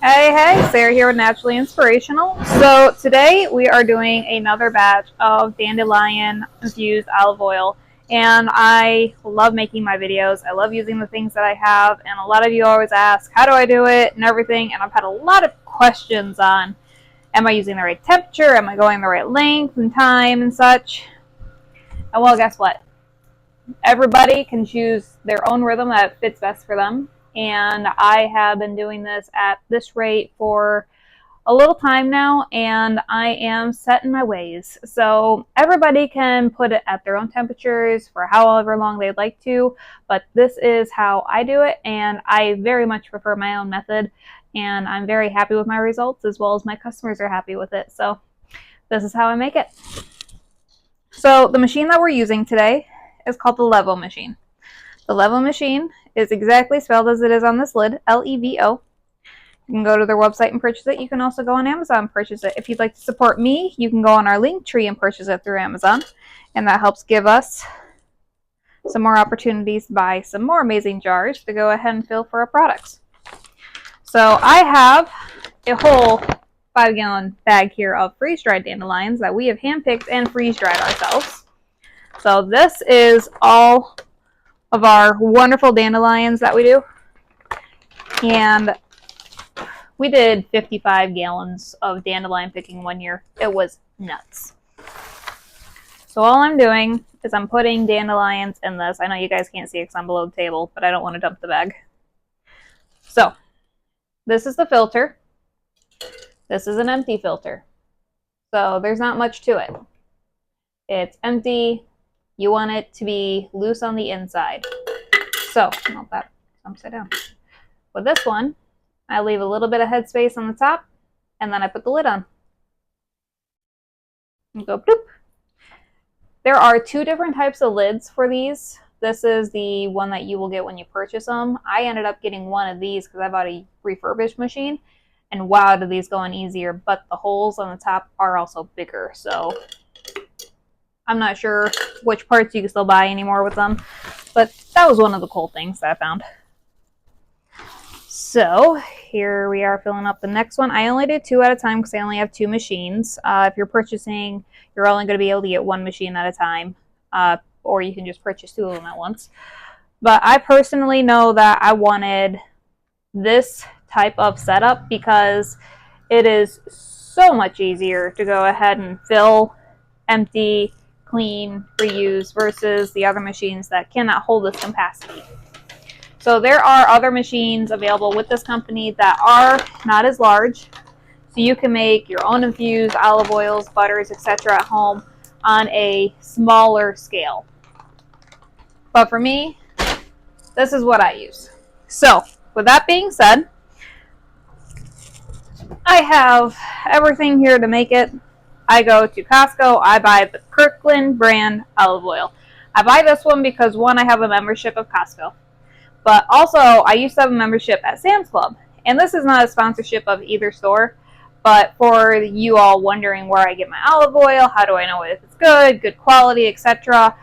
Hey, Sarah here with Naturally Inspirational. So today we are doing another batch of Dandelion Infused olive oil. And I love making my videos. I love using the things that I have. And a lot of you always ask, how do I do it and everything. And I've had a lot of questions on, am I using the right temperature? Am I going the right length and time and such? And well, guess what? Everybody can choose their own rhythm that fits best for them. And I have been doing this at this rate for a little time now, and I am set in my ways. So everybody can put it at their own temperatures for however long they'd like to, but this is how I do it, and I very much prefer my own method, and I'm very happy with my results as well as my customers are happy with it. So this is how I make it. So the machine that we're using today is called the LEVO machine. The LEVO machine is exactly spelled as it is on this lid, L-E-V-O. You can go to their website and purchase it. You can also go on Amazon and purchase it. If you'd like to support me, you can go on our link tree and purchase it through Amazon. And that helps give us some more opportunities to buy some more amazing jars to go ahead and fill for our products. So I have a whole 5-gallon bag here of freeze-dried dandelions that we have handpicked and freeze-dried ourselves. So this is all of our wonderful dandelions that we do. And we did 55 gallons of dandelion picking one year. It was nuts. So all I'm doing is I'm putting dandelions in this. I know you guys can't see it because I'm below the table, but I don't want to dump the bag. So this is the filter. This is an empty filter. So there's not much to it. It's empty. You want it to be loose on the inside. So, not that upside down. With this one, I leave a little bit of headspace on the top, and then I put the lid on. And go bloop. There are 2 different types of lids for these. This is the one that you will get when you purchase them. I ended up getting one of these because I bought a refurbished machine, and wow, do these go on easier, but the holes on the top are also bigger, so I'm not sure which parts you can still buy anymore with them, but that was one of the cool things that I found. So here we are filling up the next one. I only did 2 at a time because I only have 2 machines. If you're purchasing, you're only going to be able to get 1 machine at a time, or you can just purchase 2 of them at once. But I personally know that I wanted this type of setup because it is so much easier to go ahead and fill, empty, clean, reuse versus the other machines that cannot hold this capacity. So there are other machines available with this company that are not as large, so you can make your own infused olive oils, butters, etc. at home on a smaller scale. But for me, this is what I use. So with that being said, I have everything here to make it. I go to Costco, I buy the Kirkland brand olive oil. I buy this one because, one, I have a membership of Costco. But also, I used to have a membership at Sam's Club. And this is not a sponsorship of either store. But for you all wondering where I get my olive oil, how do I know if it's good quality, etc.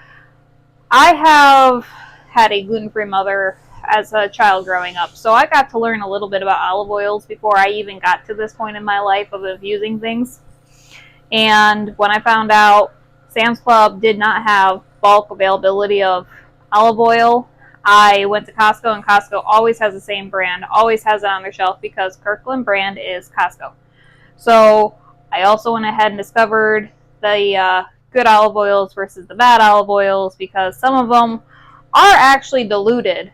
I have had a gluten-free mother as a child growing up. So I got to learn a little bit about olive oils before I even got to this point in my life of infusing things. And when I found out Sam's Club did not have bulk availability of olive oil, I went to Costco, and Costco always has the same brand, always has it on their shelf because Kirkland brand is Costco. So I also went ahead and discovered the good olive oils versus the bad olive oils because some of them are actually diluted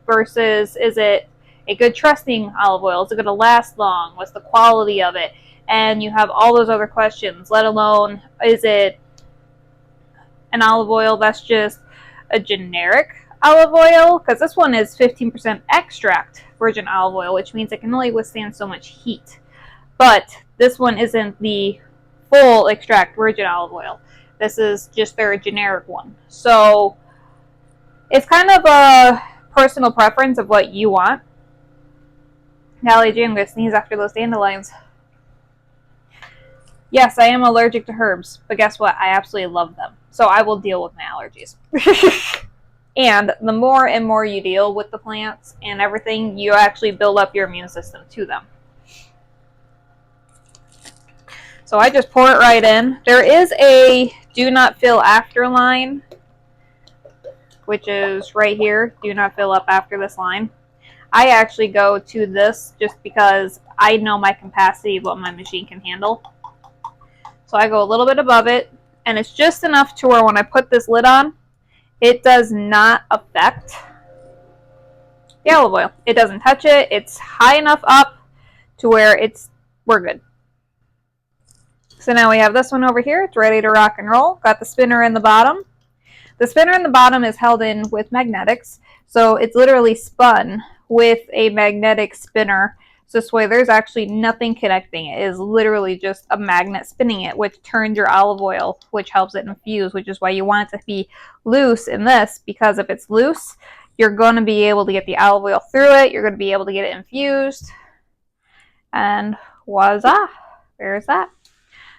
versus is it a good trusting olive oil? Is it going to last long? What's the quality of it? And you have all those other questions, let alone, is it an olive oil that's just a generic olive oil? Because this one is 15% extract virgin olive oil, which means it can only withstand so much heat. But this one isn't the full extract virgin olive oil. This is just their generic one. So it's kind of a personal preference of what you want. Golly gee, I'm going to sneeze after those dandelions. Yes, I am allergic to herbs, but guess what? I absolutely love them. So I will deal with my allergies. And the more and more you deal with the plants and everything, you actually build up your immune system to them. So I just pour it right in. There is a do not fill after line, which is right here. Do not fill up after this line. I actually go to this just because I know my capacity of what my machine can handle. So I go a little bit above it, and it's just enough to where when I put this lid on, it does not affect the olive oil. It doesn't touch it. It's high enough up to where we're good. So now we have this one over here. It's ready to rock and roll. Got the spinner in the bottom. The spinner in the bottom is held in with magnetics. So it's literally spun with a magnetic spinner. So this way there's actually nothing connecting it. It is literally just a magnet spinning it, which turns your olive oil, which helps it infuse, which is why you want it to be loose in this, because if it's loose, you're going to be able to get the olive oil through it. You're going to be able to get it infused. And voila, there's that.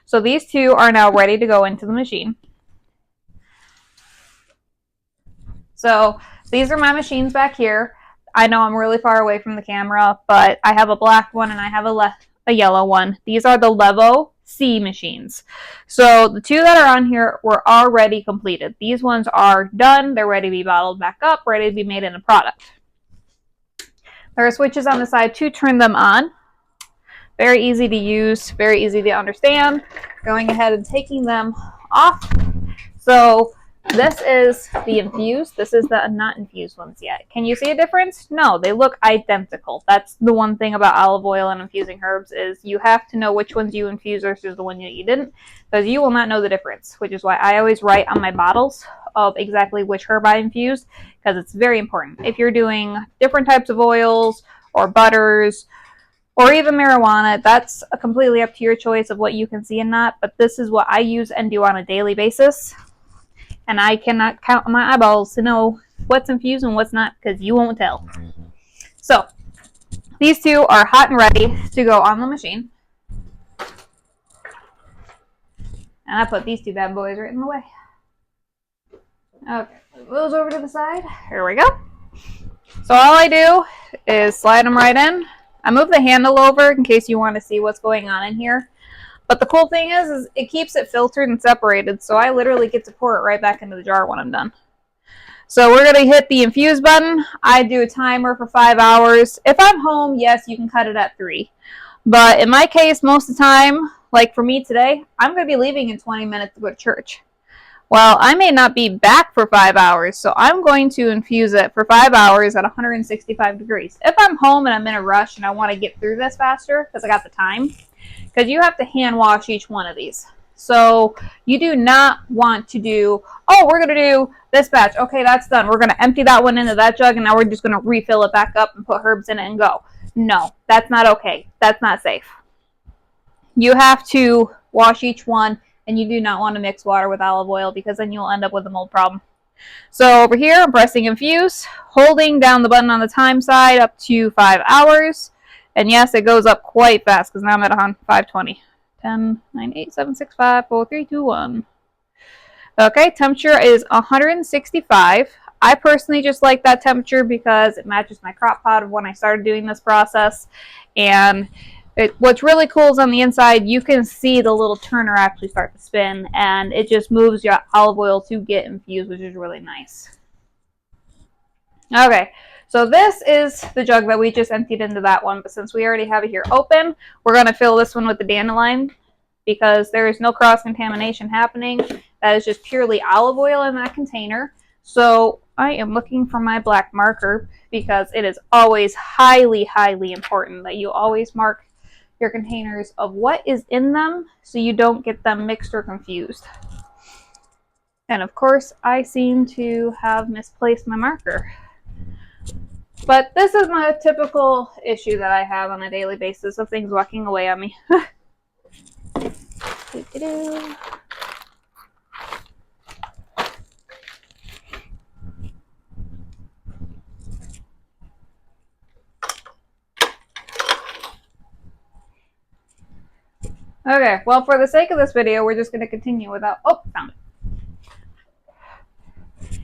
So these two are now ready to go into the machine. So these are my machines back here. I know I'm really far away from the camera, but I have a black one and I have a yellow one. These are the LEVO C machines. So the two that are on here were already completed. These ones are done. They're ready to be bottled back up, ready to be made into product. There are switches on the side to turn them on. Very easy to use, very easy to understand. Going ahead and taking them off. So this is the infused. This is the not infused ones yet. Can you see a difference? No, they look identical. That's the one thing about olive oil and infusing herbs is you have to know which ones you infuse versus the one that you didn't, because you will not know the difference, which is why I always write on my bottles of exactly which herb I infused, because it's very important. If you're doing different types of oils or butters or even marijuana, that's completely up to your choice of what you can see and not, but this is what I use and do on a daily basis. And I cannot count on my eyeballs to know what's infused and what's not, because you won't tell. So these two are hot and ready to go on the machine. And I put these two bad boys right in the way. Okay, move those over to the side. Here we go. So all I do is slide them right in. I move the handle over in case you want to see what's going on in here. But the cool thing is it keeps it filtered and separated, so I literally get to pour it right back into the jar when I'm done. So we're going to hit the infuse button. I do a timer for 5 hours. If I'm home, yes, you can cut it at 3. But in my case, most of the time, like for me today, I'm going to be leaving in 20 minutes to go to church. Well, I may not be back for 5 hours, so I'm going to infuse it for 5 hours at 165 degrees. If I'm home and I'm in a rush and I want to get through this faster because I got the time, because you have to hand wash each one of these. So you do not want to do, oh, we're going to do this batch. Okay, that's done. We're going to empty that one into that jug, and now we're just going to refill it back up and put herbs in it and go. No, that's not okay. That's not safe. You have to wash each one, and you do not want to mix water with olive oil because then you'll end up with a mold problem. So over here, I'm pressing infuse, holding down the button on the time side up to 5 hours. And yes, it goes up quite fast because now I'm at 520. 10, 9, 8, 7, 6, 5, 4, 3, 2, 1. Okay, temperature is 165. I personally just like that temperature because it matches my crock pot of when I started doing this process. And what's really cool is on the inside, you can see the little turner actually start to spin, and it just moves your olive oil to get infused, which is really nice. Okay. So this is the jug that we just emptied into that one, but since we already have it here open, we're going to fill this one with the dandelion because there is no cross-contamination happening. That is just purely olive oil in that container. So I am looking for my black marker because it is always highly, highly important that you always mark your containers of what is in them so you don't get them mixed or confused. And of course, I seem to have misplaced my marker. But this is my typical issue that I have on a daily basis of things walking away on me. Okay, well, for the sake of this video, we're just going to continue without... Oh, found it.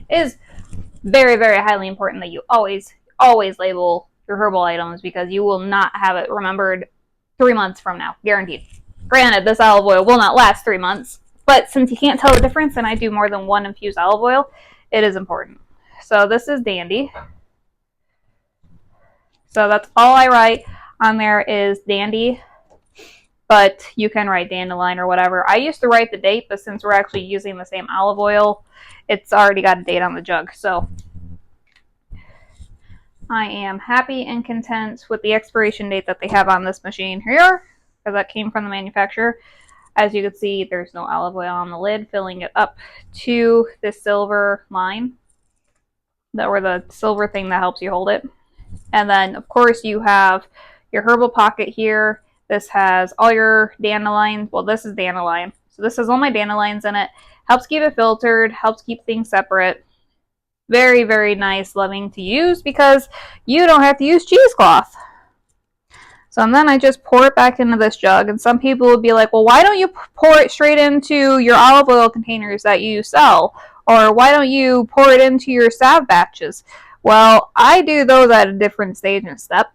It is very, very highly important that you always label your herbal items because you will not have it remembered 3 months from now, guaranteed. Granted, this olive oil will not last 3 months, but since you can't tell the difference and I do more than one infused olive oil, it is important. So this is Dandy. So that's all I write on there is Dandy, but you can write Dandelion or whatever. I used to write the date, but since we're actually using the same olive oil, it's already got a date on the jug. So I am happy and content with the expiration date that they have on this machine here, because that came from the manufacturer. As you can see, there's no olive oil on the lid, filling it up to the silver line, or the silver thing that helps you hold it. And then, of course, you have your herbal pocket here. This has all your dandelions. Well, this is dandelion. So this has all my dandelions in it. Helps keep it filtered, helps keep things separate. Very, very nice, loving to use because you don't have to use cheesecloth. So and then I just pour it back into this jug. And some people would be like, well, why don't you pour it straight into your olive oil containers that you sell? Or why don't you pour it into your salve batches? Well, I do those at a different stage and step.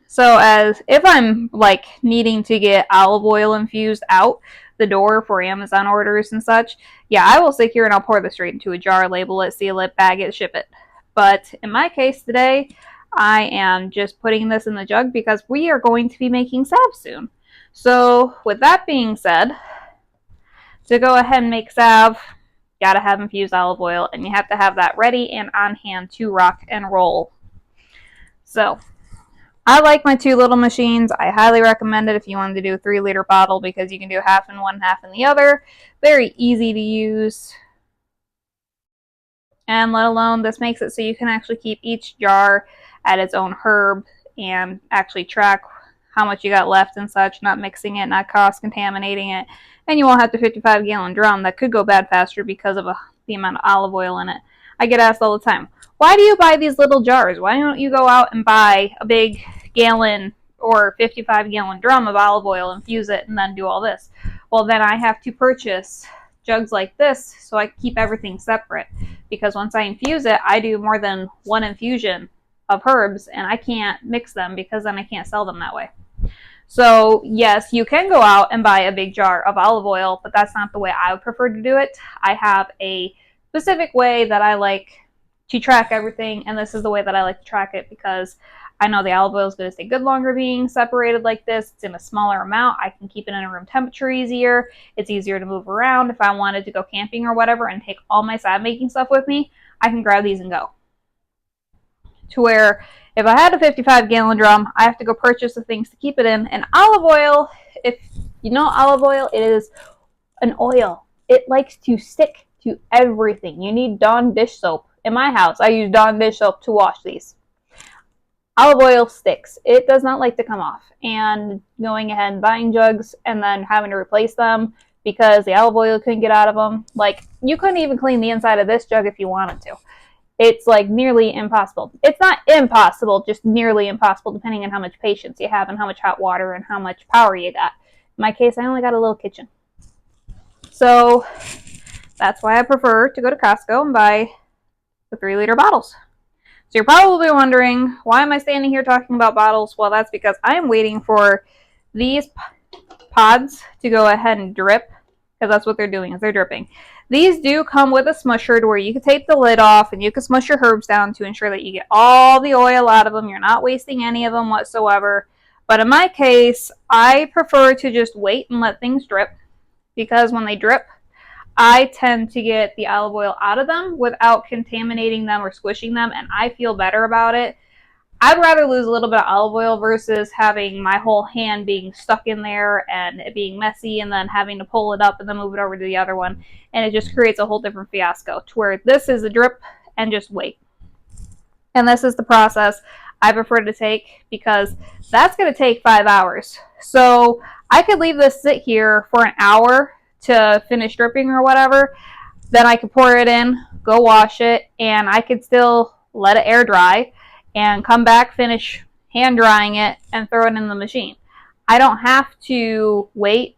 So as if I'm like needing to get olive oil infused out the door for Amazon orders and such, yeah, I will sit here and I'll pour this straight into a jar, label it, seal it, bag it, ship it. But in my case today, I am just putting this in the jug because we are going to be making salve soon. So with that being said, to go ahead and make salve, gotta have infused olive oil, and you have to have that ready and on hand to rock and roll. So I like my 2 little machines. I highly recommend it if you wanted to do a 3-liter bottle because you can do half in one, half in the other. Very easy to use. And let alone this makes it so you can actually keep each jar at its own herb and actually track how much you got left and such, not mixing it, not cross-contaminating it. And you won't have the 55-gallon drum that could go bad faster because of the amount of olive oil in it. I get asked all the time, why do you buy these little jars? Why don't you go out and buy a big gallon or 55-gallon drum of olive oil, infuse it, and then do all this? Well, then I have to purchase jugs like this so I keep everything separate. Because once I infuse it, I do more than one infusion of herbs, and I can't mix them because then I can't sell them that way. So yes, you can go out and buy a big jar of olive oil, but that's not the way I would prefer to do it. I have a specific way that I like to track everything, and this is the way that I like to track it because I know the olive oil is going to stay good longer being separated like this. It's in a smaller amount. I can keep it in a room temperature easier. It's easier to move around. If I wanted to go camping or whatever and take all my salve making stuff with me, I can grab these and go. To where if I had a 55-gallon drum, I have to go purchase the things to keep it in. And olive oil, if you know olive oil, it is an oil. It likes to stick to everything. You need Dawn dish soap. In my house, I use Dawn dish soap to wash these. Olive oil sticks. It does not like to come off. And going ahead and buying jugs and then having to replace them because the olive oil couldn't get out of them. Like, you couldn't even clean the inside of this jug if you wanted to. It's like nearly impossible. It's not impossible, just nearly impossible depending on how much patience you have and how much hot water and how much power you got. In my case, I only got a little kitchen. So that's why I prefer to go to Costco and buy the 3-liter bottles. So you're probably wondering, why am I standing here talking about bottles? Well, that's because I am waiting for these pods to go ahead and drip, because that's what they're doing, is they're dripping. These do come with a smusher to where you can take the lid off and you can smush your herbs down to ensure that you get all the oil out of them. You're not wasting any of them whatsoever. But in my case, I prefer to just wait and let things drip, because when they drip, I tend to get the olive oil out of them without contaminating them or squishing them, and I feel better about it. I'd rather lose a little bit of olive oil versus having my whole hand being stuck in there and it being messy and then having to pull it up and then move it over to the other one. And it just creates a whole different fiasco to where this is a drip and just wait. And this is the process I prefer to take because that's going to take 5 hours. So I could leave this sit here for an hour to finish dripping or whatever. Then I could pour it in, go wash it, and I could still let it air dry and come back, finish hand drying it, and throw it in the machine. I don't have to wait,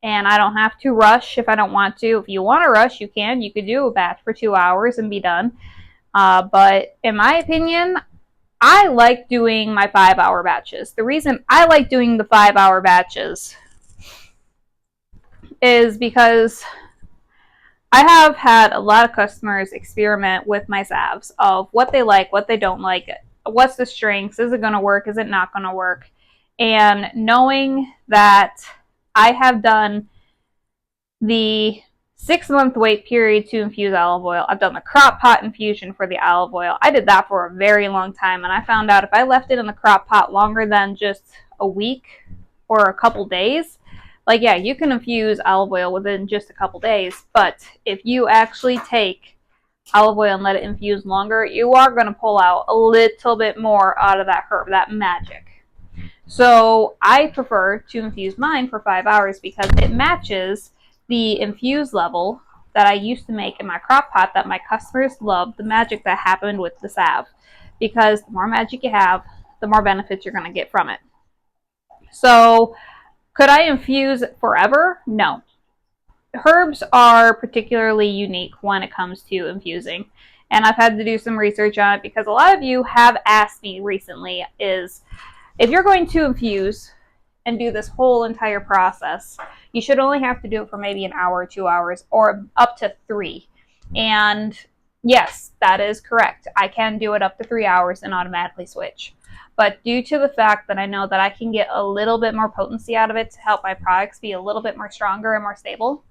and I don't have to rush if I don't want to. If you want to rush, you can. You could do a batch for 2 hours and be done. But in my opinion, I like doing my 5-hour batches. The reason I like doing the 5-hour batches is because I have had a lot of customers experiment with my salves of what they like, what they don't like, what's the strengths, is it going to work, is it not going to work, and knowing that I have done the 6-month wait period to infuse olive oil. I've done the crock pot infusion for the olive oil. I did that for a very long time, and I found out if I left it in the crock pot longer than just a week or a couple days, like, yeah, you can infuse olive oil within just a couple days, but if you actually take olive oil and let it infuse longer, you are going to pull out a little bit more out of that herb, that magic. So I prefer to infuse mine for 5 hours because it matches the infuse level that I used to make in my crock pot that my customers loved, the magic that happened with the salve. Because the more magic you have, the more benefits you're going to get from it. So could I infuse forever? No. Herbs are particularly unique when it comes to infusing. And I've had to do some research on it because a lot of you have asked me recently is, if you're going to infuse and do this whole entire process, you should only have to do it for maybe an hour or 2 hours or up to 3. And yes, that is correct. I can do it up to 3 hours and automatically switch. But due to the fact that I know that I can get a little bit more potency out of it to help my products be a little bit more stronger and more stable,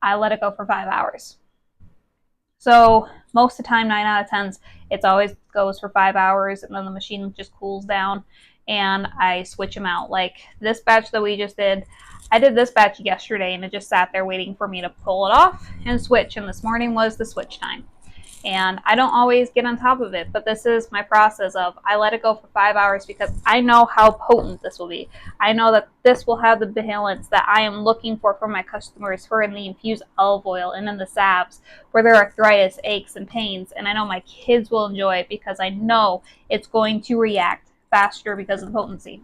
I let it go for 5 hours. So most of the time, 9 out of 10, it always goes for 5 hours, and then the machine just cools down and I switch them out. Like this batch that we just did, I did this batch yesterday and it just sat there waiting for me to pull it off and switch, and this morning was the switch time. And I don't always get on top of it, but this is my process of I let it go for 5 hours because I know how potent this will be. I know that this will have the balance that I am looking for my customers for in the infused olive oil and in the salves for their arthritis, aches, and pains. And I know my kids will enjoy it because I know it's going to react faster because of the potency.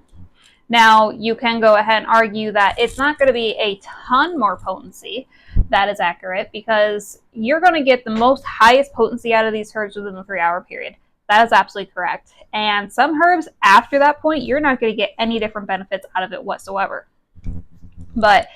Now, you can go ahead and argue that it's not going to be a ton more potency. That is accurate because you're going to get the most highest potency out of these herbs within the 3-hour period. That is absolutely correct. And some herbs, after that point, you're not going to get any different benefits out of it whatsoever. But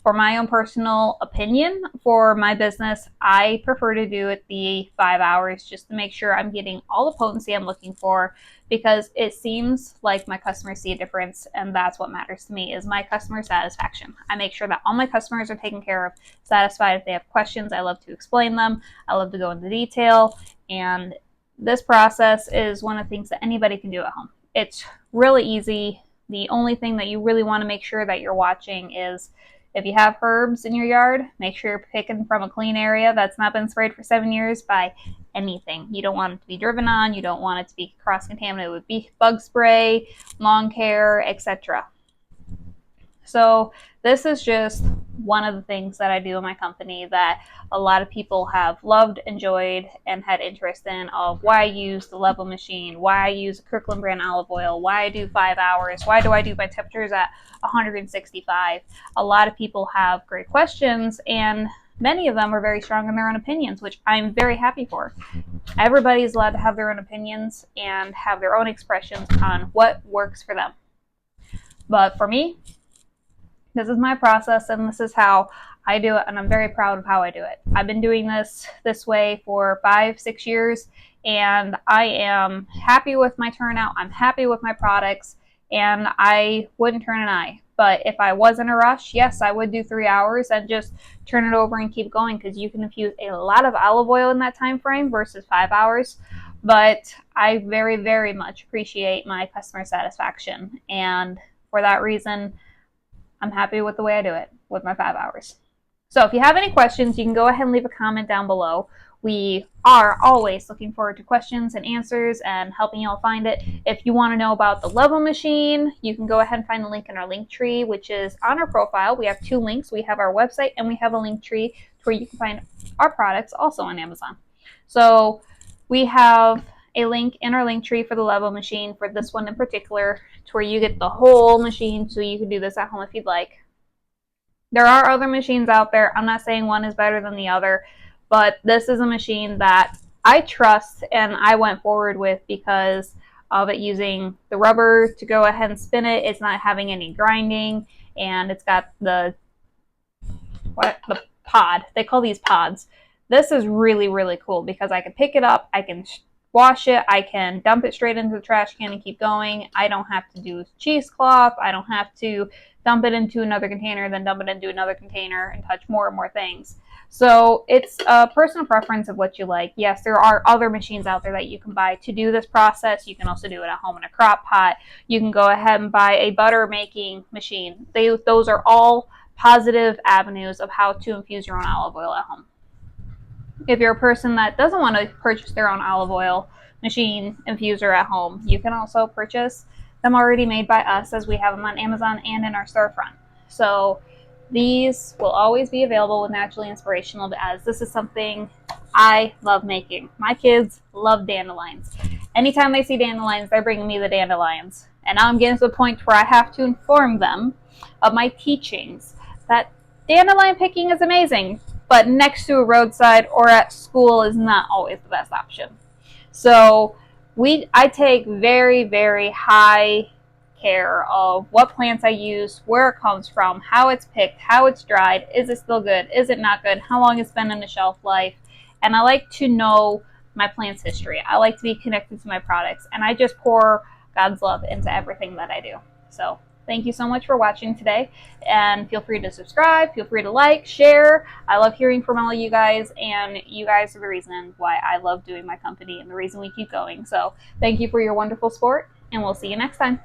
for my own personal opinion, for my business, I prefer to do it the 5 hours just to make sure I'm getting all the potency I'm looking for, because it seems like my customers see a difference, and that's what matters to me is my customer satisfaction. I make sure that all my customers are taken care of, satisfied. If they have questions, I love to explain them. I love to go into detail, and this process is one of the things that anybody can do at home. It's really easy. The only thing that you really want to make sure that you're watching is if you have herbs in your yard, make sure you're picking from a clean area that's not been sprayed for 7 years by anything. You don't want it to be driven on. You don't want it to be cross-contaminated with bug spray, lawn care, etc. So this is just one of the things that I do in my company that a lot of people have loved, enjoyed, and had interest in, of why I use the LEVO machine, why I use Kirkland brand olive oil, why I do 5 hours, why do I do my temperatures at 165. A lot of people have great questions, and many of them are very strong in their own opinions, which I'm very happy for. Everybody is allowed to have their own opinions and have their own expressions on what works for them. But for me, this is my process, and this is how I do it, and I'm very proud of how I do it. I've been doing this way for 5-6 years, and I am happy with my turnout. I'm happy with my products, and I wouldn't turn an eye. But if I was in a rush, yes, I would do 3 hours and just turn it over and keep going, because you can infuse a lot of olive oil in that time frame versus 5 hours. But I very, very much appreciate my customer satisfaction, and for that reason, I'm happy with the way I do it with my 5 hours. So if you have any questions, you can go ahead and leave a comment down below. We are always looking forward to questions and answers and helping you all find it. If you want to know about the LEVO machine, you can go ahead and find the link in our link tree, which is on our profile. We have 2 links. We have our website and we have a link tree where you can find our products also on Amazon. So we have a link in our link tree for the LEVO machine, for this one in particular, to where you get the whole machine, so you can do this at home if you'd like. There are other machines out there. I'm not saying one is better than the other, but this is a machine that I trust and I went forward with because of it using the rubber to go ahead and spin it. It's not having any grinding, and it's got the the pod. They call these pods. This is really, really cool because I can pick it up, I can wash it, I can dump it straight into the trash can and keep going. I don't have to do cheesecloth. I don't have to dump it into another container, then dump it into another container and touch more and more things. So it's a personal preference of what you like. Yes, there are other machines out there that you can buy to do this process. You can also do it at home in a crock pot. You can go ahead and buy a butter making machine. Those are all positive avenues of how to infuse your own olive oil at home. If you're a person that doesn't want to purchase their own olive oil machine infuser at home, you can also purchase them already made by us, as we have them on Amazon and in our storefront. So these will always be available with Naturally Inspirational, as this is something I love making. My kids love dandelions. Anytime they see dandelions, they're bringing me the dandelions. And now I'm getting to the point where I have to inform them of my teachings that dandelion picking is amazing, but next to a roadside or at school is not always the best option. So I take very, very high care of what plants I use, where it comes from, how it's picked, how it's dried, is it still good, is it not good, how long it's been in the shelf life. And I like to know my plant's history. I like to be connected to my products, and I just pour God's love into everything that I do. So thank you so much for watching today, and feel free to subscribe, feel free to like, share. I love hearing from all of you guys, and you guys are the reason why I love doing my company and the reason we keep going. So thank you for your wonderful support, and we'll see you next time.